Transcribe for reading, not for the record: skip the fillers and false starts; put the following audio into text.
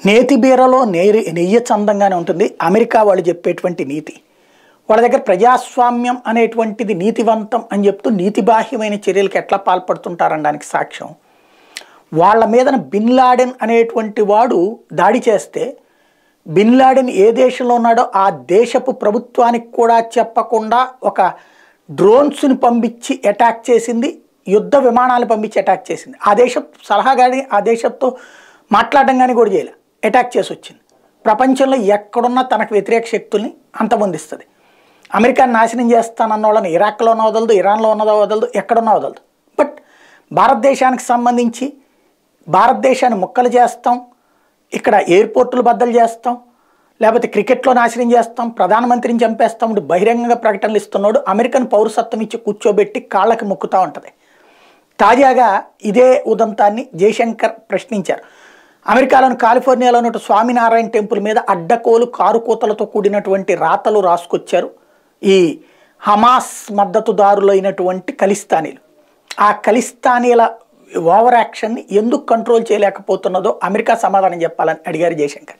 నేతి బీరలో నెయ్యి చందంగానే ఉంటుంది అమెరికా వాళ్ళు చెప్పేటువంటి నీతి. వాళ్ళ దగ్గర ప్రజాస్వామ్యం అనేటువంటిది నీతివంతం అని చెప్తూ నీతిబాహ్యమైన చర్యలకు ఎట్లా పాల్పడుతుంటారనడానికి సాక్ష్యం, వాళ్ళ మీదన బిన్ లాడెన్ అనేటువంటి వాడు దాడి చేస్తే బిన్ లాడెన్ ఏ దేశంలో ఉన్నాడో ఆ దేశపు ప్రభుత్వానికి కూడా చెప్పకుండా ఒక డ్రోన్స్ని పంపించి అటాక్ చేసింది, యుద్ధ విమానాలు పంపించి అటాక్ చేసింది. ఆ దేశం సలహా కానీ ఆ దేశంతో మాట్లాడడం కానీ కూడా చేయలే, అటాక్ చేసి వచ్చింది. ప్రపంచంలో ఎక్కడున్నా తనకు వ్యతిరేక శక్తుల్ని అంతమొందిస్తుంది. అమెరికాని నాశనం చేస్తానన్న వాళ్ళని ఇరాక్లో ఉన్న వదలదు, ఇరాన్లో ఉన్నదో వదలదు, ఎక్కడున్నా వదలదు. బట్ భారతదేశానికి సంబంధించి భారతదేశాన్ని ముక్కలు చేస్తాం, ఇక్కడ ఎయిర్పోర్టులు బద్దలు చేస్తాం, లేకపోతే క్రికెట్లో నాశనం చేస్తాం, ప్రధానమంత్రిని చంపేస్తాం బహిరంగంగా ప్రకటనలు ఇస్తున్నాడు. అమెరికన్ పౌరసత్వం ఇచ్చి కూర్చోబెట్టి కాళ్ళకి మొక్కుతూ ఉంటుంది. తాజాగా ఇదే ఉదంతాన్ని జయశంకర్ ప్రశ్నించారు. అమెరికాలోని కాలిఫోర్నియాలోని స్వామినారాయణ టెంపుల్ మీద అడ్డకోలు కారు కూతలతో కూడినటువంటి రాతలు రాసుకొచ్చారు ఈ హమాస్ మద్దతుదారులైనటువంటి ఖలిస్తానీలు. ఆ ఖలిస్తానీల ఓవర్ యాక్షన్ని ఎందుకు కంట్రోల్ చేయలేకపోతున్నదో అమెరికా సమాధానం చెప్పాలని అడిగారు జయశంకర్.